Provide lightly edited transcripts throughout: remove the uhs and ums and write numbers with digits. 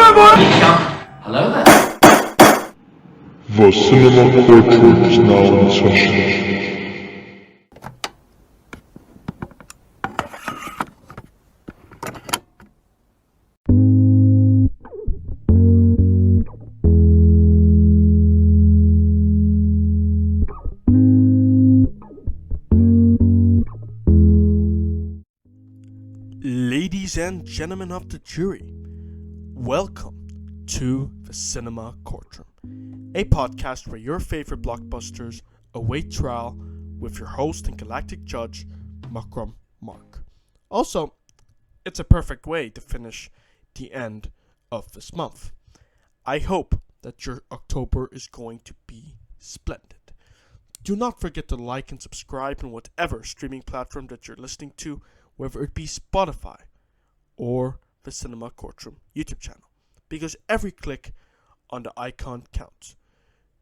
Hello there. The cinema courtroom is now in session. Ladies and gentlemen of the jury, welcome to the Cinema Courtroom, a podcast where your favorite blockbusters await trial with your host and galactic judge, Makram Mark. Also, it's a perfect way to finish the end of this month. I hope that your October is going to be splendid. Do not forget to like and subscribe on whatever streaming platform that you're listening to, whether it be Spotify or the Cinema Courtroom YouTube channel, because every click on the icon counts.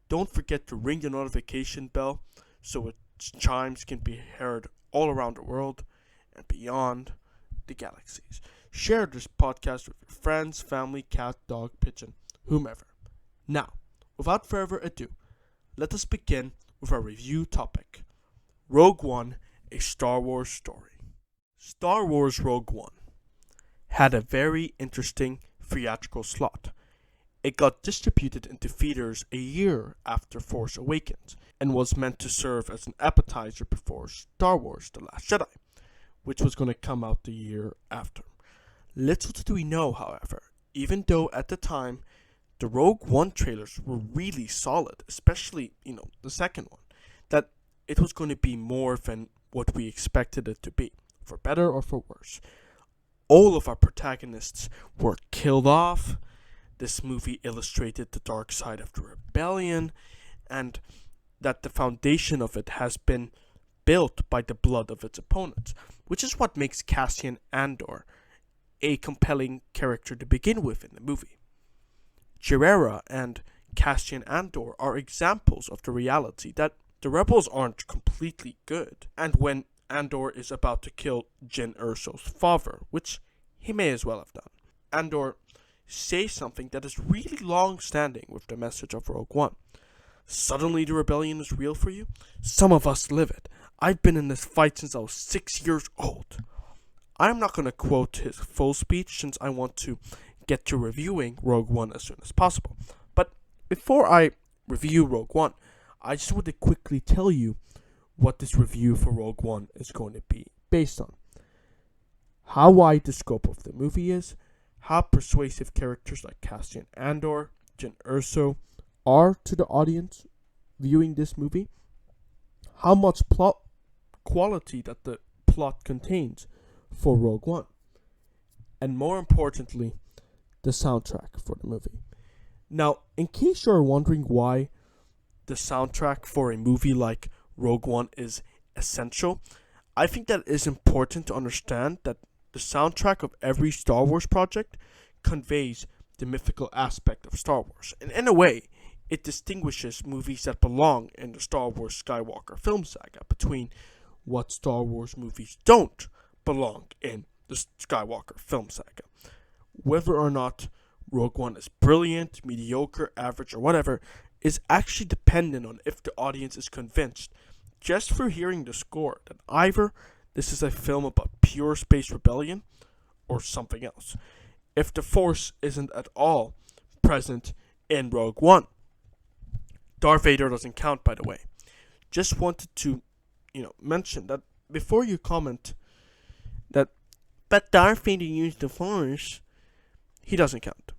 Don't forget to ring the notification bell so its chimes can be heard all around the world and beyond the galaxies. Share this podcast with your friends, family, cat, dog, pigeon, whomever. Now, without further ado, let us begin with our review topic: Rogue One, a Star Wars story. Star Wars Rogue One had a very interesting theatrical slot. It got distributed into theaters a year after Force Awakens and was meant to serve as an appetizer before Star Wars The Last Jedi, which was going to come out the year after. Little did we know, however, even though at the time the Rogue One trailers were really solid, especially, the second one, that it was going to be more than what we expected it to be, for better or for worse. All of our protagonists were killed off. This movie illustrated the dark side of the rebellion, and that the foundation of it has been built by the blood of its opponents, which is what makes Cassian Andor a compelling character to begin with in the movie. Gerrera and Cassian Andor are examples of the reality that the rebels aren't completely good, and when Andor is about to kill Jyn Erso's father, which he may as well have done, Andor says something that is really long-standing with the message of Rogue One. Suddenly the rebellion is real for you? Some of us live it. I've been in this fight since I was 6 years old. I'm not going to quote his full speech since I want to get to reviewing Rogue One as soon as possible. But before I review Rogue One, I just want to quickly tell you what this review for Rogue One is going to be based on. How wide the scope of the movie is, how persuasive characters like Cassian Andor, Jyn Erso are to the audience viewing this movie, how much plot quality that the plot contains for Rogue One, and more importantly, the soundtrack for the movie. Now, in case you're wondering why the soundtrack for a movie like Rogue One is essential, I think that it is important to understand that the soundtrack of every Star Wars project conveys the mythical aspect of Star Wars, and in a way, it distinguishes movies that belong in the Star Wars Skywalker film saga between what Star Wars movies don't belong in the Skywalker film saga. Whether or not Rogue One is brilliant, mediocre, average, or whatever is actually dependent on if the audience is convinced, just through hearing the score, that either this is a film about pure space rebellion or something else. If the Force isn't at all present in Rogue One, Darth Vader doesn't count, by the way. Just wanted to, mention that before you comment that, but Darth Vader used the Force, he doesn't count.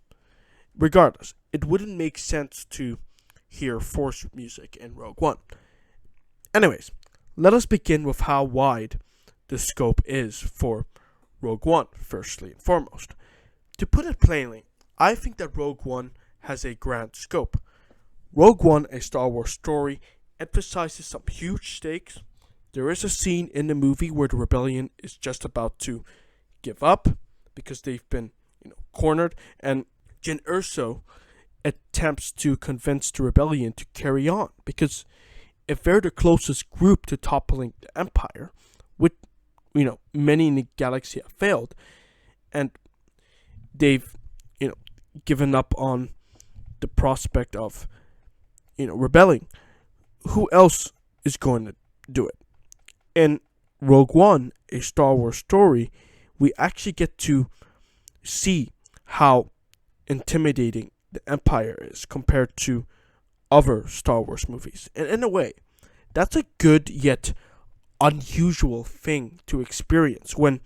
Regardless, it wouldn't make sense to hear Force music in Rogue One. Anyways, let us begin with how wide the scope is for Rogue One, firstly and foremost. To put it plainly, I think that Rogue One has a grand scope. Rogue One, a Star Wars story, emphasizes some huge stakes. There is a scene in the movie where the rebellion is just about to give up because they've been, cornered, and Jyn Erso attempts to convince the rebellion to carry on, because if they're the closest group to toppling the Empire, which, many in the galaxy have failed, and they've, given up on the prospect of, rebelling, who else is going to do it? In Rogue One, a Star Wars story, we actually get to see how intimidating the Empire is compared to other Star Wars movies. And in a way, that's a good yet unusual thing to experience when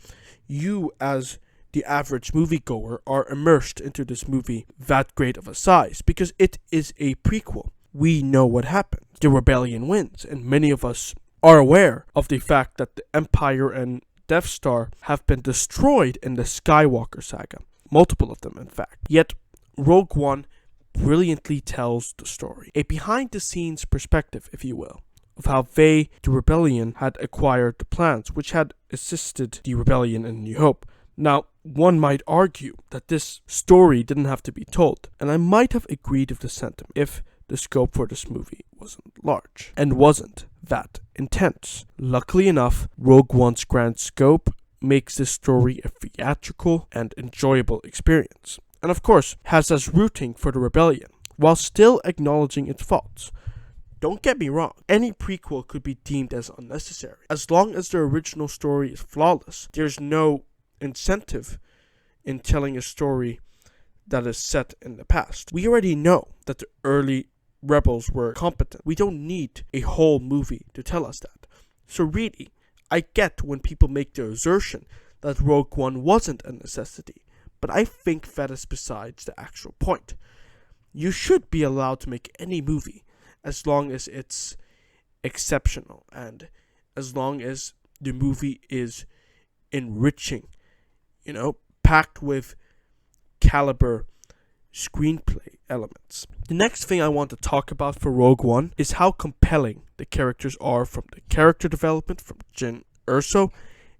you, as the average moviegoer, are immersed into this movie that great of a size, because it is a prequel. We know what happened. The rebellion wins, and many of us are aware of the fact that the Empire and Death Star have been destroyed in the Skywalker saga. Multiple of them, in fact. Yet, Rogue One brilliantly tells the story. A behind-the-scenes perspective, if you will, of how they, the rebellion, had acquired the plans which had assisted the rebellion in New Hope. Now, one might argue that this story didn't have to be told, and I might have agreed with the sentiment if the scope for this movie wasn't large and wasn't that intense. Luckily enough, Rogue One's grand scope makes this story a theatrical and enjoyable experience, and of course has us rooting for the rebellion while still acknowledging its faults. Don't get me wrong, any prequel could be deemed as unnecessary. As long as the original story is flawless, there's no incentive in telling a story that is set in the past. We already know that the early rebels were competent. We don't need a whole movie to tell us that. So really, I get when people make the assertion that Rogue One wasn't a necessity, but I think that is besides the actual point. You should be allowed to make any movie as long as it's exceptional and as long as the movie is enriching, packed with caliber screenplay elements. The next thing I want to talk about for Rogue One is how compelling the characters are, from the character development from Jyn Erso,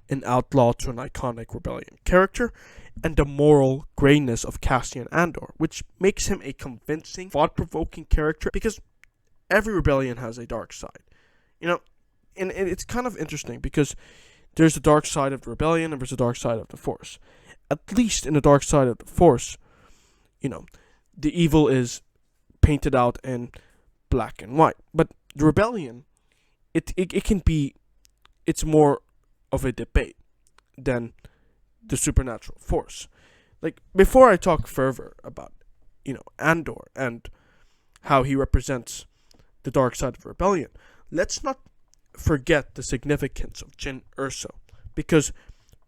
an outlaw to an iconic rebellion character, and the moral grayness of Cassian Andor, which makes him a convincing, thought-provoking character, because every rebellion has a dark side. And it's kind of interesting because there's the dark side of the rebellion and there's the dark side of the Force. At least in the dark side of the Force, the evil is painted out in black and white. But the rebellion, it can be, it's more of a debate than the supernatural force. Like, before I talk further about, Andor and how he represents the dark side of rebellion, let's not forget the significance of Jyn Erso, because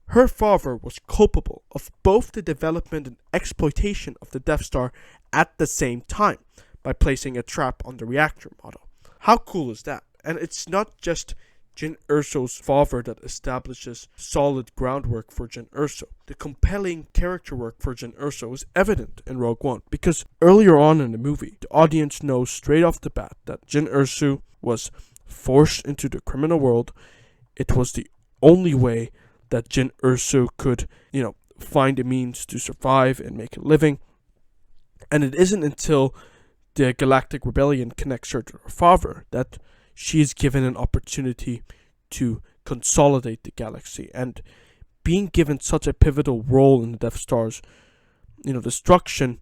her father was culpable of both the development and exploitation of the Death Star at the same time by placing a trap on the reactor model. How cool is that? And it's not just Jyn Erso's father that establishes solid groundwork for Jyn Erso. The compelling character work for Jyn Erso is evident in Rogue One, because earlier on in the movie, the audience knows straight off the bat that Jyn Erso was forced into the criminal world. It was the only way that Jyn Erso could, find a means to survive and make a living. And it isn't until the Galactic Rebellion connects her to her father that she is given an opportunity to consolidate the galaxy. And being given such a pivotal role in the Death Star's, destruction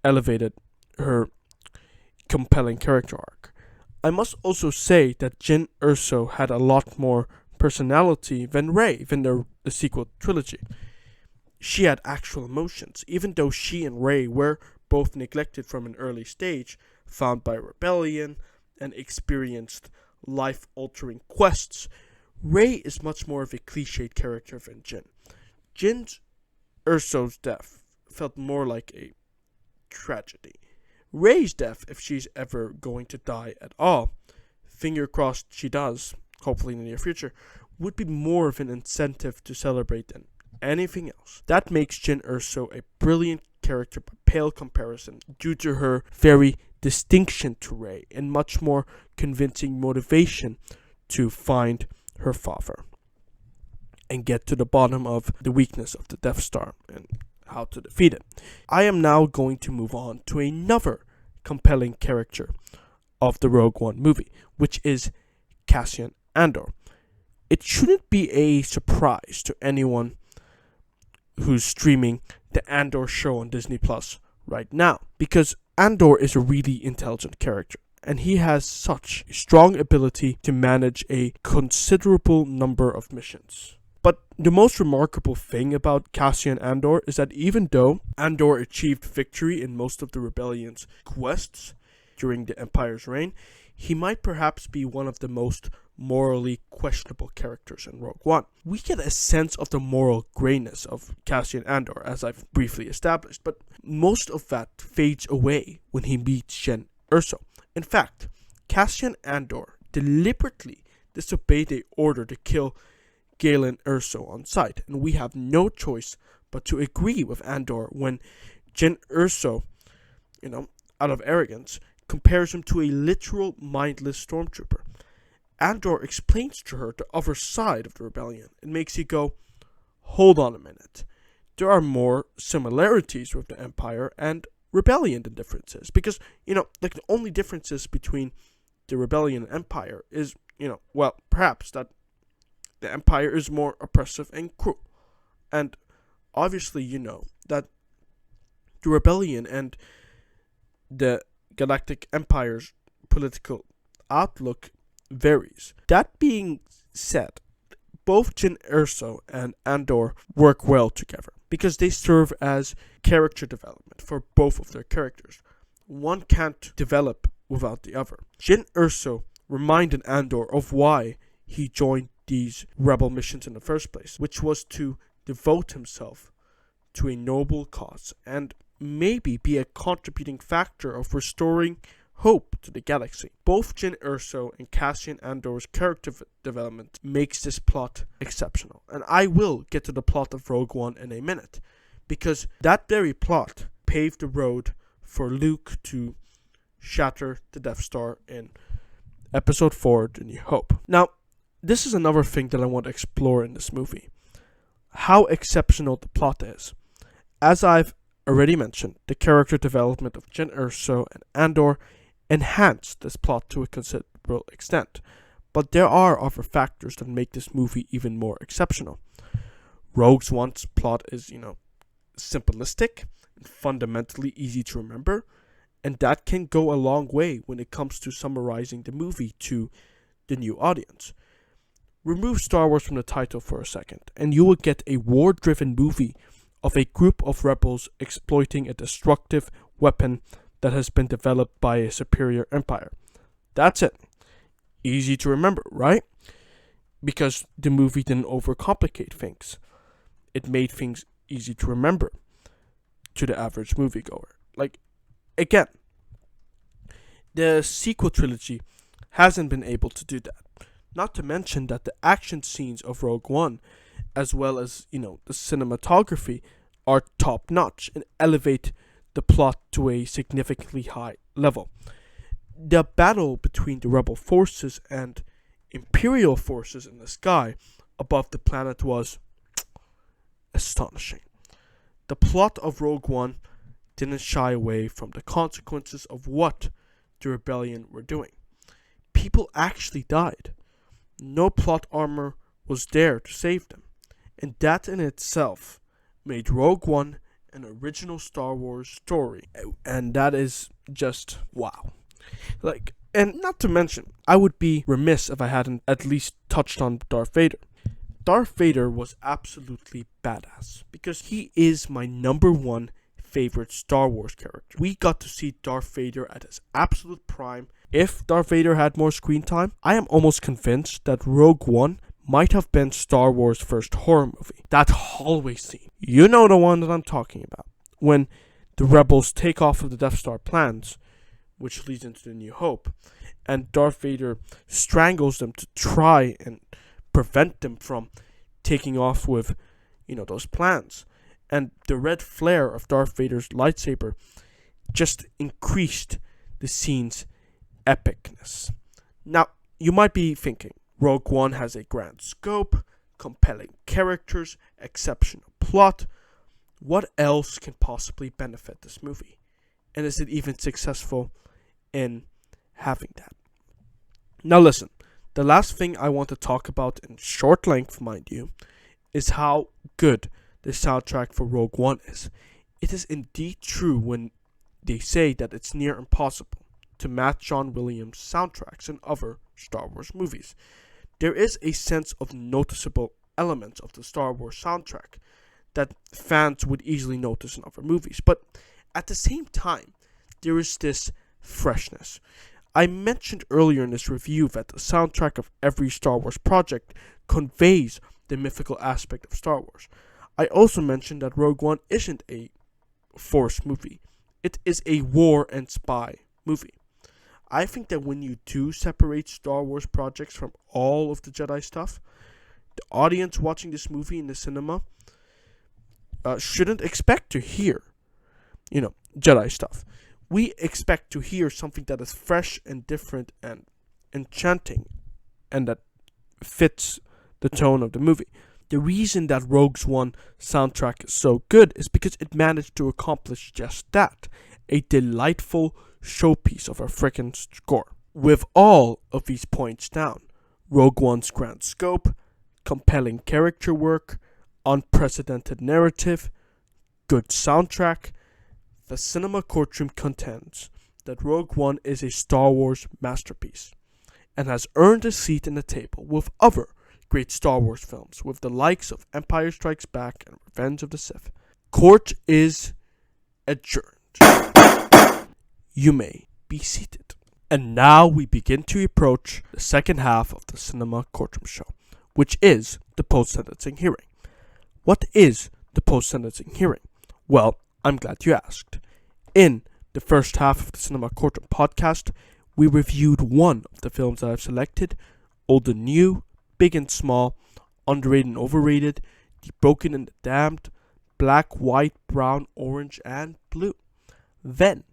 elevated her compelling character arc. I must also say that Jyn Erso had a lot more personality than Rey, than the sequel trilogy. She had actual emotions, even though she and Rey were both neglected from an early stage, found by rebellion, and experienced life-altering quests. Rey is much more of a cliched character than Jyn. Jyn Erso's death felt more like a tragedy. Rey's death, if she's ever going to die at all, finger crossed she does, hopefully in the near future, would be more of an incentive to celebrate than anything else. That makes Jyn Erso a brilliant character by pale comparison, due to her very distinction to Rey and much more convincing motivation to find her father and get to the bottom of the weakness of the Death Star and how to defeat it. I am now going to move on to another compelling character of the Rogue One movie, which is Cassian Andor. It shouldn't be a surprise to anyone who's streaming the Andor show on Disney Plus right now, because Andor is a really intelligent character, and he has such strong ability to manage a considerable number of missions. But the most remarkable thing about Cassian Andor is that even though Andor achieved victory in most of the rebellion's quests during the Empire's reign, he might perhaps be one of the most morally questionable characters in Rogue One. We get a sense of the moral grayness of Cassian Andor, as I've briefly established, but most of that fades away when he meets Jyn Erso. In fact, Cassian Andor deliberately disobeyed a order to kill Galen Erso on sight, and we have no choice but to agree with Andor when Jyn Erso, out of arrogance, compares him to a literal mindless stormtrooper. Andor explains to her the other side of the rebellion. It makes you go, hold on a minute. There are more similarities with the Empire and rebellion than differences. Because, the only differences between the rebellion and Empire is, perhaps that the Empire is more oppressive and cruel. And obviously, that the rebellion and the Galactic Empire's political outlook varies. That being said, both Jyn Erso and Andor work well together because they serve as character development for both of their characters. One can't develop without the other. Jyn Erso reminded Andor of why he joined these rebel missions in the first place, which was to devote himself to a noble cause and maybe be a contributing factor of restoring hope to the galaxy. Both Jyn Erso and Cassian Andor's character development makes this plot exceptional. And I will get to the plot of Rogue One in a minute, because that very plot paved the road for Luke to shatter the Death Star in Episode 4, The New Hope. Now, this is another thing that I want to explore in this movie. How exceptional the plot is. As I've already mentioned, the character development of Jyn Erso and Andor enhanced this plot to a considerable extent, but there are other factors that make this movie even more exceptional. Rogue One's plot is, simplistic and fundamentally easy to remember, and that can go a long way when it comes to summarizing the movie to the new audience. Remove Star Wars from the title for a second, and you will get a war-driven movie of a group of rebels exploiting a destructive weapon that has been developed by a superior empire. That's it. Easy to remember, right? Because the movie didn't overcomplicate things. It made things easy to remember to the average moviegoer. Again, the sequel trilogy hasn't been able to do that. Not to mention that the action scenes of Rogue One, as well as, the cinematography, are top-notch and elevate the plot to a significantly high level. The battle between the rebel forces and Imperial forces in the sky above the planet was astonishing. The plot of Rogue One didn't shy away from the consequences of what the rebellion were doing. People actually died. No plot armor was there to save them. And that in itself made Rogue One an original Star Wars story. And that is just wow. And not to mention, I would be remiss if I hadn't at least touched on Darth Vader. Darth Vader was absolutely badass because he is my number one favorite Star Wars character. We got to see Darth Vader at his absolute prime. If Darth Vader had more screen time, I am almost convinced that Rogue One might have been Star Wars' first horror movie. That hallway scene. You know the one that I'm talking about. When the rebels take off of the Death Star plans, which leads into the New Hope, and Darth Vader strangles them to try and prevent them from taking off with, those plans. And the red flare of Darth Vader's lightsaber just increased the scene's epicness. Now, you might be thinking, Rogue One has a grand scope, compelling characters, exceptional plot. What else can possibly benefit this movie? And is it even successful in having that? Now listen, the last thing I want to talk about in short length, mind you, is how good the soundtrack for Rogue One is. It is indeed true when they say that it's near impossible to match John Williams' soundtracks in other Star Wars movies. There is a sense of noticeable elements of the Star Wars soundtrack that fans would easily notice in other movies, but at the same time, there is this freshness. I mentioned earlier in this review that the soundtrack of every Star Wars project conveys the mythical aspect of Star Wars. I also mentioned that Rogue One isn't a Force movie. It is a war and spy movie. I think that when you do separate Star Wars projects from all of the Jedi stuff, the audience watching this movie in the cinema shouldn't expect to hear, Jedi stuff. We expect to hear something that is fresh and different and enchanting and that fits the tone of the movie. The reason that Rogue One soundtrack is so good is because it managed to accomplish just that. A delightful showpiece of a frickin' score. With all of these points down, Rogue One's grand scope, compelling character work, unprecedented narrative, good soundtrack, the Cinema Courtroom contends that Rogue One is a Star Wars masterpiece and has earned a seat in the table with other great Star Wars films with the likes of Empire Strikes Back and Revenge of the Sith. Court is adjourned. You may be seated. And now we begin to approach the second half of the Cinema Courtroom show, which is the post-sentencing hearing. What is the post-sentencing hearing? Well, I'm glad you asked. In the first half of the Cinema Courtroom podcast, we reviewed one of the films that I've selected, old and new, big and small, underrated and overrated, the broken and the damned, black, white, brown, orange, and blue. Then,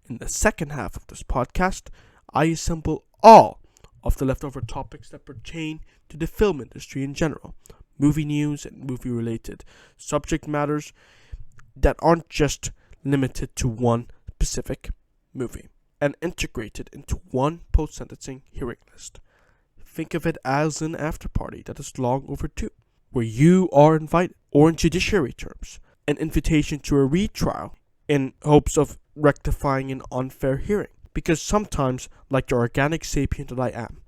in the second half of this podcast, I assemble all of the leftover topics that pertain to the film industry in general, movie news and movie-related subject matters that aren't just limited to one specific movie, and integrated into one post-sentencing hearing list. Think of it as an after-party that is long overdue, where you are invited, or in judiciary terms, an invitation to a retrial in hopes of rectifying an unfair hearing. Because sometimes, like the organic sapient that I am,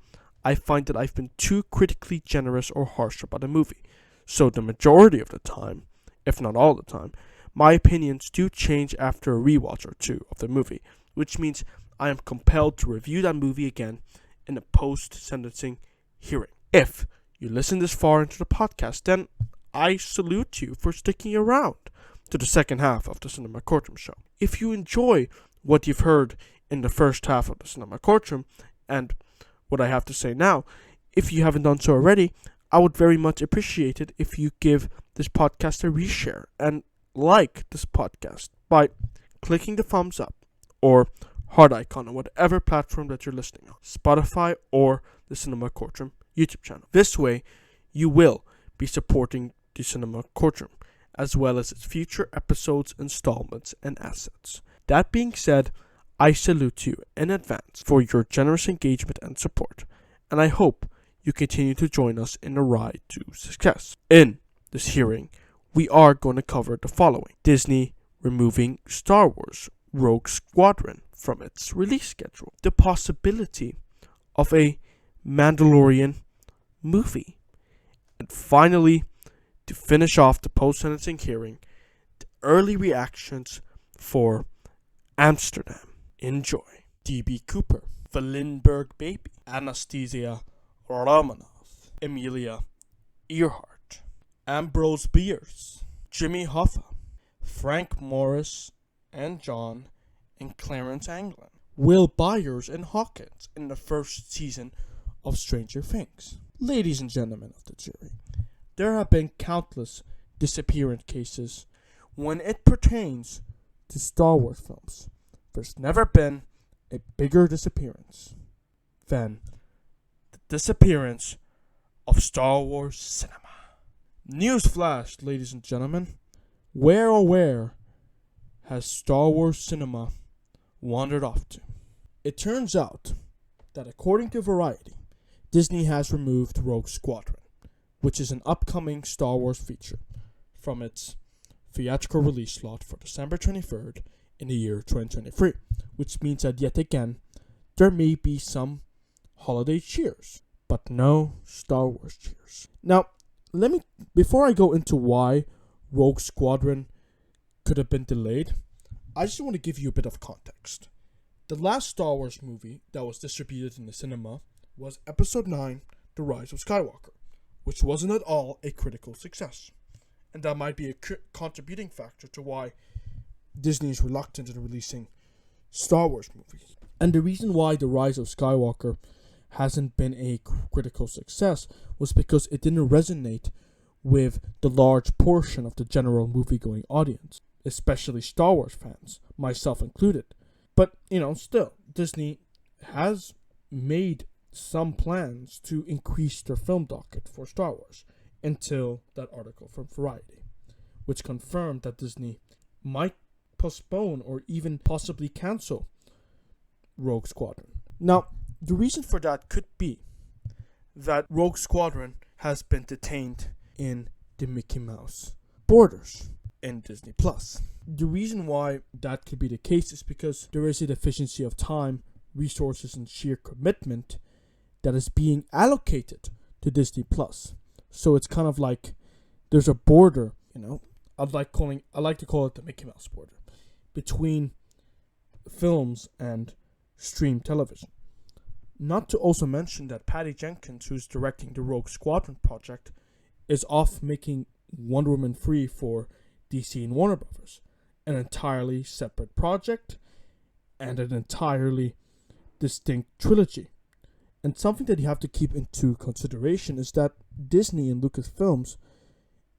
I find that I've been too critically generous or harsh about a movie. So the majority of the time, if not all the time, my opinions do change after a rewatch or two of the movie, which means I am compelled to review that movie again in a post-sentencing hearing. If you listen this far into the podcast, then I salute you for sticking around to the second half of the Cinema Courtroom show. If you enjoy what you've heard in the first half of the Cinema Courtroom and what I have to say now, if you haven't done so already, I would very much appreciate it if you give this podcast a reshare and like this podcast by clicking the thumbs up or heart icon on whatever platform that you're listening on, Spotify or the Cinema Courtroom YouTube channel. This way, you will be supporting the Cinema Courtroom, as well as its future episodes, installments, and assets. That being said, I salute you in advance for your generous engagement and support, and I hope you continue to join us in the ride to success. In this hearing, we are going to cover the following: Disney removing Star Wars Rogue Squadron from its release schedule, the possibility of a Mandalorian movie, and finally, to finish off the post-sentencing hearing, the early reactions for Amsterdam. Enjoy. D.B. Cooper, the Lindbergh Baby, Anastasia Romanoff, Emilia Earhart, Ambrose Bierce, Jimmy Hoffa, Frank Morris and John and Clarence Anglin, Will Byers and Hawkins in the first season of Stranger Things. Ladies and gentlemen of the jury, there have been countless disappearance cases when it pertains to Star Wars films. There's never been a bigger disappearance than the disappearance of Star Wars cinema. Newsflash, ladies and gentlemen. Where oh where has Star Wars cinema wandered off to? It turns out that according to Variety, Disney has removed Rogue Squadron, which is an upcoming Star Wars feature, from its theatrical release slot for December 23rd in the year 2023, which means that yet again, there may be some holiday cheers, but no Star Wars cheers. Now, before I go into why Rogue Squadron could have been delayed, I just want to give you a bit of context. The last Star Wars movie that was distributed in the cinema was Episode 9, The Rise of Skywalker, which wasn't at all a critical success. And that might be a contributing factor to why Disney is reluctant in releasing Star Wars movies. And the reason why The Rise of Skywalker hasn't been a critical success was because it didn't resonate with the large portion of the general movie-going audience, especially Star Wars fans, myself included. But, still, Disney has made some plans to increase their film docket for Star Wars until that article from Variety, which confirmed that Disney might postpone or even possibly cancel Rogue Squadron. Now, the reason for that could be that Rogue Squadron has been detained in the Mickey Mouse borders in Disney+. The reason why that could be the case is because there is a deficiency of time, resources, and sheer commitment that is being allocated to Disney+. So it's kind of like there's a border, I like to call it the Mickey Mouse border, between films and stream television. Not to also mention that Patty Jenkins, who's directing the Rogue Squadron project, is off making Wonder Woman 3 for DC and Warner Brothers, an entirely separate project and an entirely distinct trilogy. And something that you have to keep into consideration is that Disney and Lucasfilms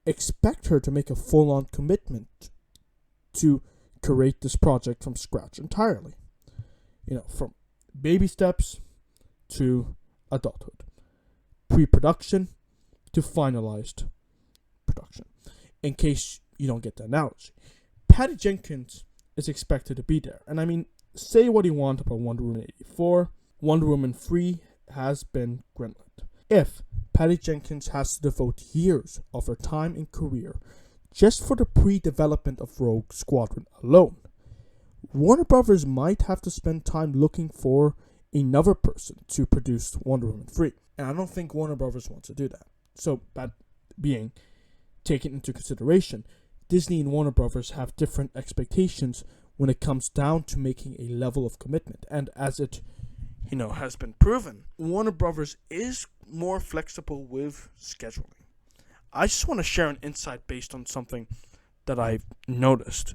expect her to make a full-on commitment to create this project from scratch entirely. From baby steps to adulthood, pre-production to finalized production. In case you don't get the analogy, Patty Jenkins is expected to be there. And say what you want about Wonder Woman 84, Wonder Woman 3 has been greenlit. If Patty Jenkins has to devote years of her time and career just for the pre-development of Rogue Squadron alone, Warner Brothers might have to spend time looking for another person to produce Wonder Woman 3. And I don't think Warner Brothers wants to do that. So, that being taken into consideration, Disney and Warner Brothers have different expectations when it comes down to making a level of commitment. And as it, has been proven, Warner Brothers is more flexible with scheduling. I just want to share an insight based on something that I've noticed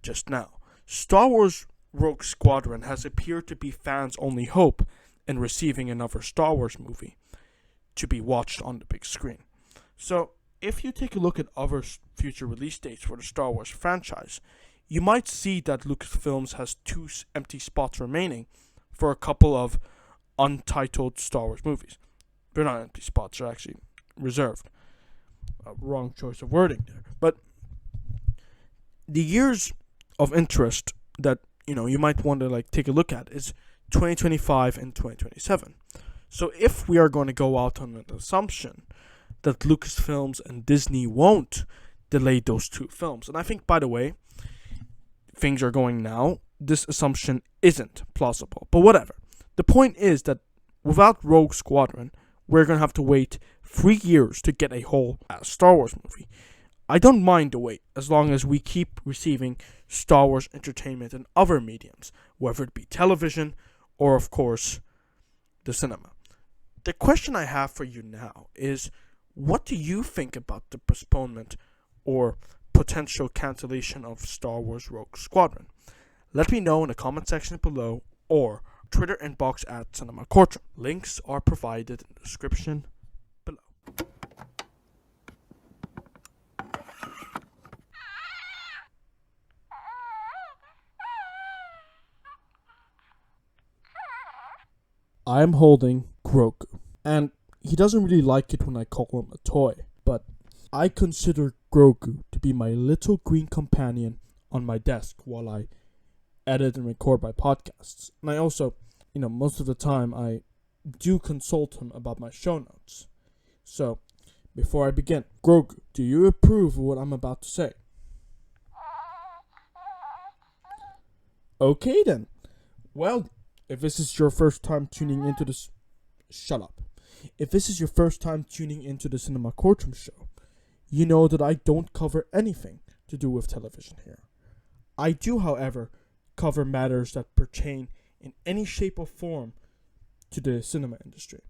just now. Star Wars Rogue Squadron has appeared to be fans' only hope in receiving another Star Wars movie to be watched on the big screen. So, if you take a look at other future release dates for the Star Wars franchise, you might see that Lucasfilms has 2 empty spots remaining for a couple of untitled Star Wars movies. They're not empty spots, they're actually reserved. Wrong choice of wording there. But the years of interest that you might want to take a look at is 2025 and 2027. So if we are going to go out on an assumption that Lucasfilms and Disney won't delay those 2 films, and I think, by the way, things are going now, this assumption isn't plausible. But whatever. The point is that without Rogue Squadron, we're going to have to wait 3 years to get a whole Star Wars movie. I don't mind the wait as long as we keep receiving Star Wars entertainment in other mediums, whether it be television or, of course, the cinema. The question I have for you now is, what do you think about the postponement or potential cancellation of Star Wars Rogue Squadron? Let me know in the comment section below or Twitter inbox at Cinema Courtroom. Links are provided in the description below. I am holding Grogu, and he doesn't really like it when I call him a toy, but I consider Grogu to be my little green companion on my desk while I edit and record my podcasts. And I also, most of the time I do consult him about my show notes. So, before I begin, Grogu, do you approve of what I'm about to say? Okay then. Well, if this is your first time tuning into this... Shut up. If this is your first time tuning into the Cinema Courtroom show, you know that I don't cover anything to do with television here. I do, however, cover matters that pertain in any shape or form to the cinema industry,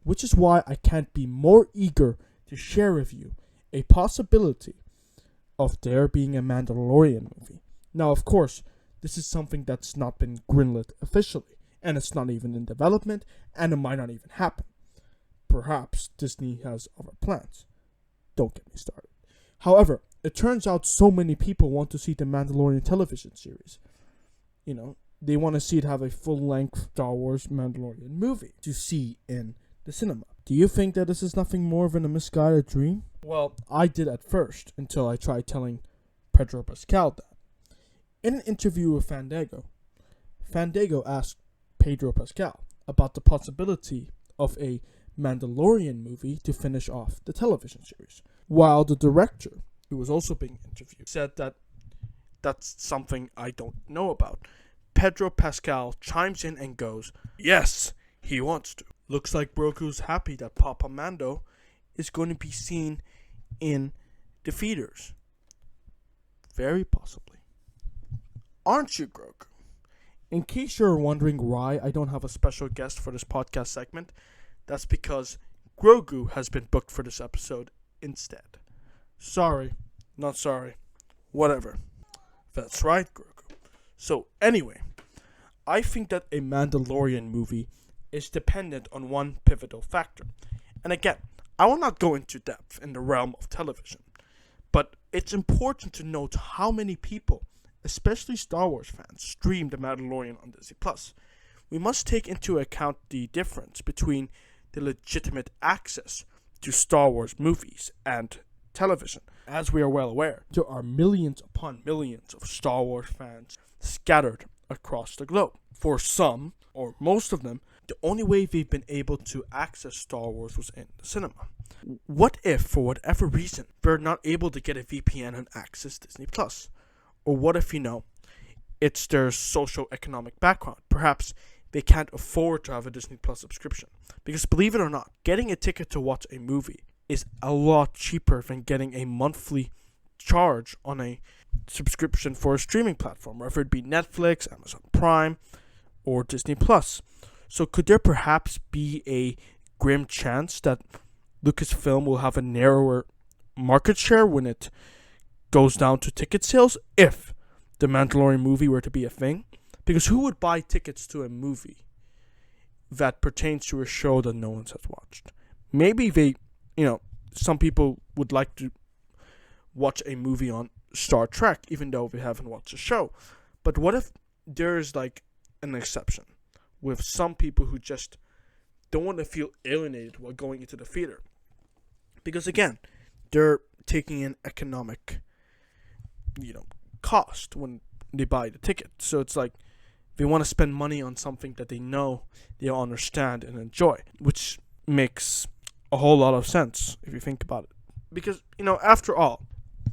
which is why I can't be more eager to share with you a possibility of there being a Mandalorian movie. Now, of course, this is something that's not been greenlit officially, and it's not even in development, and it might not even happen. Perhaps Disney has other plans. Don't get me started. However, it turns out so many people want to see the Mandalorian television series. You know, they want to see it have a full-length Star Wars Mandalorian movie to see in the cinema. Do you think that this is nothing more than a misguided dream? Well, I did at first, until I tried telling Pedro Pascal that. In an interview with Fandango asked Pedro Pascal about the possibility of a Mandalorian movie to finish off the television series, while the director, who was also being interviewed, said that that's something I don't know about. Pedro Pascal chimes in and goes, yes, he wants to. Looks like Grogu's happy that Papa Mando is going to be seen in the theaters. Very possibly. Aren't you, Grogu? In case you're wondering why I don't have a special guest for this podcast segment, that's because Grogu has been booked for this episode instead. Sorry, not sorry, whatever. That's right, Grogu. So anyway, I think that a Mandalorian movie is dependent on one pivotal factor. And again, I will not go into depth in the realm of television, but it's important to note how many people, especially Star Wars fans, stream The Mandalorian on Disney+. We must take into account the difference between the legitimate access to Star Wars movies and television. As we are well aware, there are millions upon millions of Star Wars fans scattered across the globe. For some, or most of them, the only way they've been able to access Star Wars was in the cinema. What if, for whatever reason, they're not able to get a VPN and access Disney+? Or what if, it's their socio-economic background? Perhaps they can't afford to have a Disney Plus subscription. Because believe it or not, getting a ticket to watch a movie is a lot cheaper than getting a monthly charge on a subscription for a streaming platform, whether it be Netflix, Amazon Prime, or Disney Plus. So could there perhaps be a grim chance that Lucasfilm will have a narrower market share when it goes down to ticket sales if the Mandalorian movie were to be a thing? Because who would buy tickets to a movie that pertains to a show that no one has watched? Maybe some people would like to watch a movie on Star Trek even though they haven't watched the show. But what if there's like an exception with some people who just don't want to feel alienated while going into the theater? Because again, they're taking in economic cost when they buy the ticket. So it's like they want to spend money on something that they know they'll understand and enjoy, which makes a whole lot of sense if you think about it. Because, after all,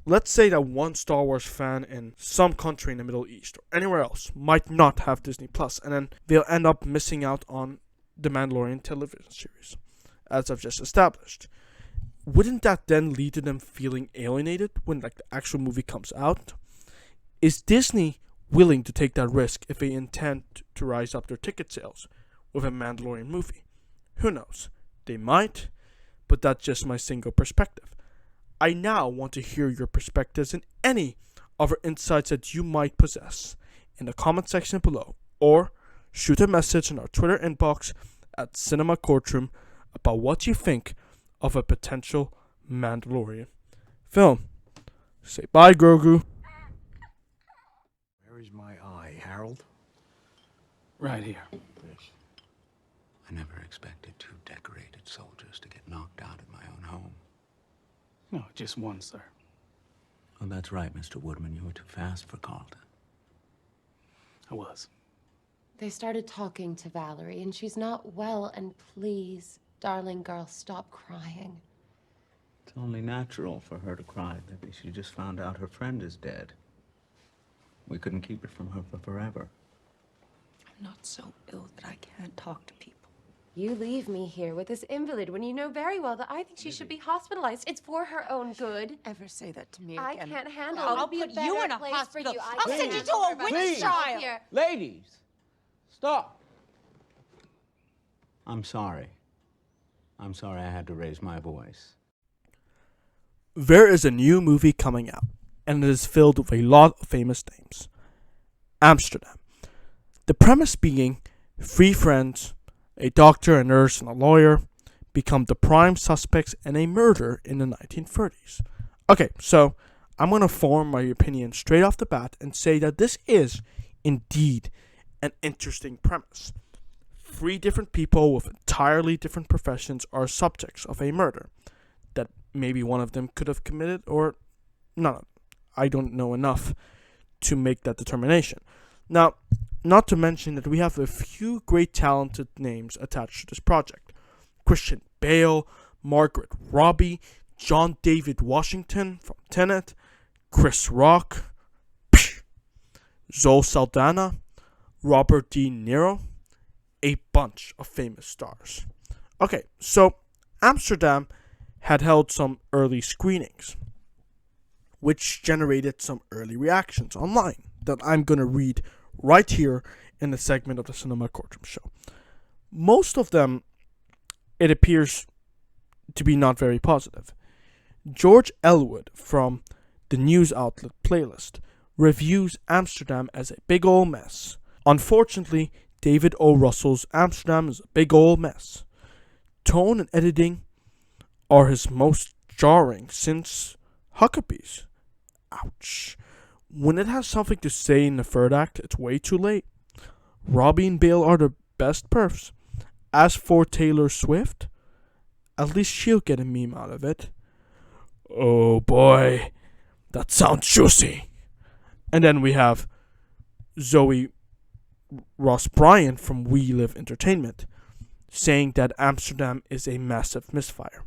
let's say that one Star Wars fan in some country in the Middle East or anywhere else might not have Disney Plus, and then they'll end up missing out on the Mandalorian television series, as I've just established. Wouldn't that then lead to them feeling alienated when the actual movie comes out? Is Disney willing to take that risk if they intend to rise up their ticket sales with a Mandalorian movie? Who knows? They might, but that's just my single perspective. I now want to hear your perspectives and any other insights that you might possess in the comment section below, or shoot a message in our Twitter inbox at Cinema Courtroom about what you think of a potential Mandalorian film. Say bye, Grogu. Where is my eye, Harold? Right here. Yes. I never expected two decorated soldiers to get knocked out at my own home. No, just one, sir. Oh, that's right, Mr. Woodman. You were too fast for Carlton. I was. They started talking to Valerie, and she's not well, and please, darling girl, stop crying. It's only natural for her to cry. Maybe she just found out her friend is dead. We couldn't keep it from her for forever. I'm not so ill that I can't talk to people. You leave me here with this invalid when you know very well that I think she should be hospitalized. It's for her own good. Ever say that to me I again? can't handle I'll it. I'll be a put better you in a place hospital. for you. I I'll can't send you to handle a her by witch myself trial. here. Ladies, stop. I'm sorry. I'm sorry I had to raise my voice. There is a new movie coming out, and it is filled with a lot of famous names. Amsterdam. The premise being 3 friends, a doctor, a nurse, and a lawyer, become the prime suspects in a murder in the 1930s. Okay, so I'm going to form my opinion straight off the bat and say that this is indeed an interesting premise. 3 different people with entirely different professions are subjects of a murder that maybe one of them could have committed or none of them. I don't know enough to make that determination. Now, not to mention that we have a few great talented names attached to this project. Christian Bale, Margaret Robbie, John David Washington from Tenet, Chris Rock, Zoe Saldana, Robert De Niro, a bunch of famous stars. Okay, so Amsterdam had held some early screenings, which generated some early reactions online that I'm going to read right here in the segment of the Cinema Courtroom show. Most of them, it appears to be not very positive. George Elwood from the news outlet Playlist reviews Amsterdam as a big ol' mess. Unfortunately, David O. Russell's Amsterdam is a big ol' mess. Tone and editing are his most jarring since Huckabee's. Ouch. When it has something to say in the third act, it's way too late. Robbie and Bale are the best perfs. As for Taylor Swift, at least she'll get a meme out of it. Oh boy, that sounds juicy. And then we have Zoe Ross Bryant from We Live Entertainment saying that Amsterdam is a massive misfire.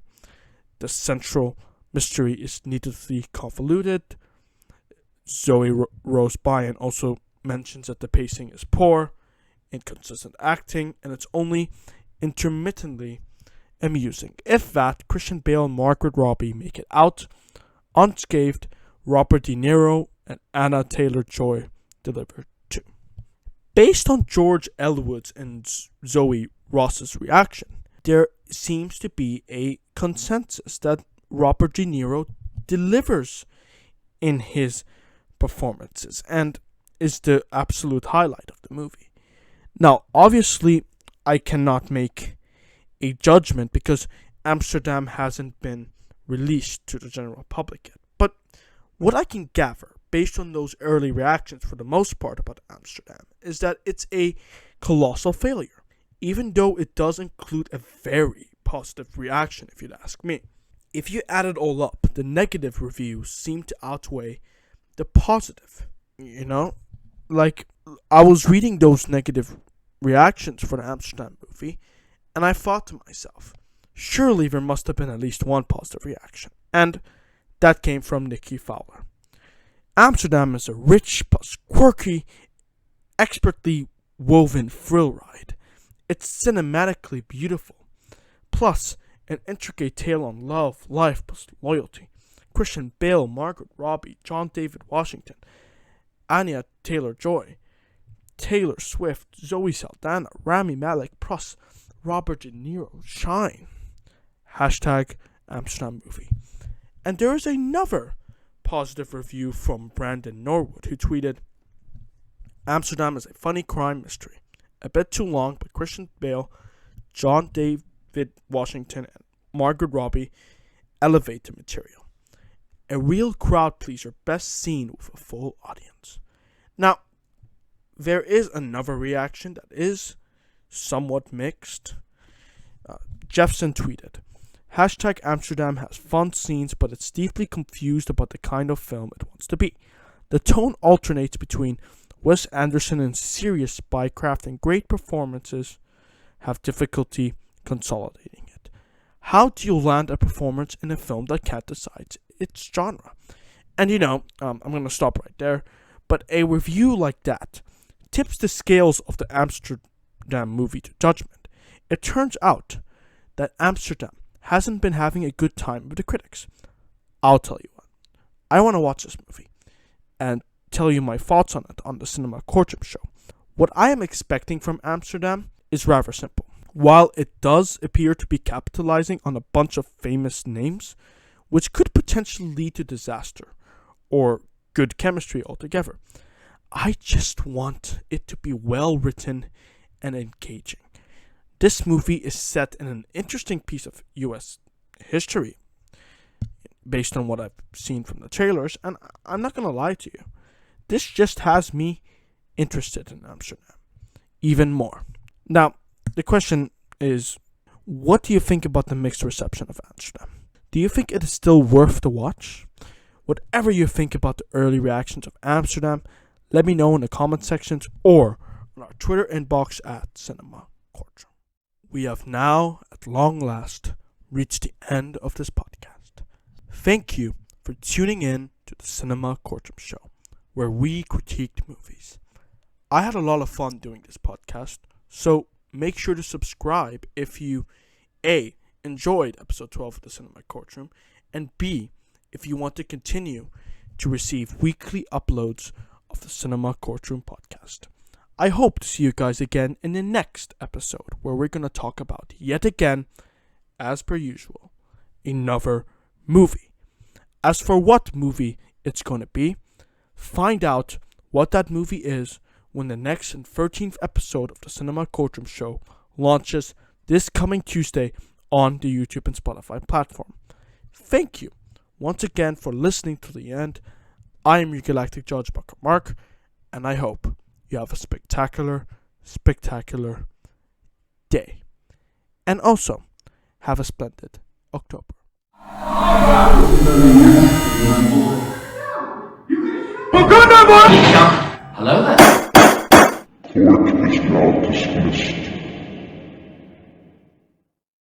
The central mystery is needlessly convoluted. Zoe Rose Bryant also mentions that the pacing is poor, inconsistent acting, and it's only intermittently amusing. If that, Christian Bale and Margaret Robbie make it out unscathed. Robert De Niro and Anna Taylor-Joy deliver too. Based on George Elwood's and Zoe Ross's reaction, there seems to be a consensus that Robert De Niro delivers in his performances and is the absolute highlight of the movie. Now, obviously, I cannot make a judgment because Amsterdam hasn't been released to the general public yet. But what I can gather, based on those early reactions for the most part about Amsterdam, is that it's a colossal failure, even though it does include a very positive reaction, if you'd ask me. If you add it all up, the negative reviews seem to outweigh the positive, you know? Like, I was reading those negative reactions for the Amsterdam movie, and I thought to myself, surely there must have been at least one positive reaction. And that came from Nikki Fowler. Amsterdam is a rich plus quirky, expertly woven thrill ride. It's cinematically beautiful. Plus, an intricate tale on love, life plus loyalty. Christian Bale, Margaret Robbie, John David Washington, Anya Taylor-Joy, Taylor Swift, Zoe Saldana, Rami Malek, plus Robert De Niro shine. Hashtag Amsterdam movie. And there is another positive review from Brandon Norwood, who tweeted, Amsterdam is a funny crime mystery. A bit too long, but Christian Bale, John David Washington, and Margaret Robbie elevate the material. A real crowd pleaser best seen with a full audience. Now, there is another reaction that is somewhat mixed. Jeffson tweeted, Hashtag Amsterdam has fun scenes, but it's deeply confused about the kind of film it wants to be. The tone alternates between Wes Anderson and serious spycraft, and great performances have difficulty consolidating it. How do you land a performance in a film that can't decide its genre? And I'm going to stop right there. But a review like that tips the scales of the Amsterdam movie to judgment. It turns out that Amsterdam hasn't been having a good time with the critics. I'll tell you what. I want to watch this movie and tell you my thoughts on it on the Cinema Courtroom show. What I am expecting from Amsterdam is rather simple. While it does appear to be capitalizing on a bunch of famous names, which could potentially lead to disaster or good chemistry altogether, I just want it to be well written and engaging. This movie is set in an interesting piece of US history based on what I've seen from the trailers, and I'm not gonna lie to you, this just has me interested in Amsterdam even more. Now, the question is, what do you think about the mixed reception of Amsterdam? Do you think it is still worth the watch? Whatever you think about the early reactions of Amsterdam, let me know in the comment sections or on our Twitter inbox at Cinema Courtroom. We have now, at long last, reached the end of this podcast. Thank you for tuning in to the Cinema Courtroom show, where we critiqued movies. I had a lot of fun doing this podcast, so make sure to subscribe if you A, enjoyed episode 12 of the Cinema Courtroom, and B, if you want to continue to receive weekly uploads of the Cinema Courtroom podcast. I hope to see you guys again in the next episode, where we're going to talk about, yet again, as per usual, another movie. As for what movie it's going to be, find out what that movie is when the next and 13th episode of the Cinema Courtroom show launches this coming Tuesday on the YouTube and Spotify platform. Thank you once again for listening to the end. I am your Galactic Judge, Bucker Mark, and I hope you have a spectacular day. And also, have a splendid October. Hello there.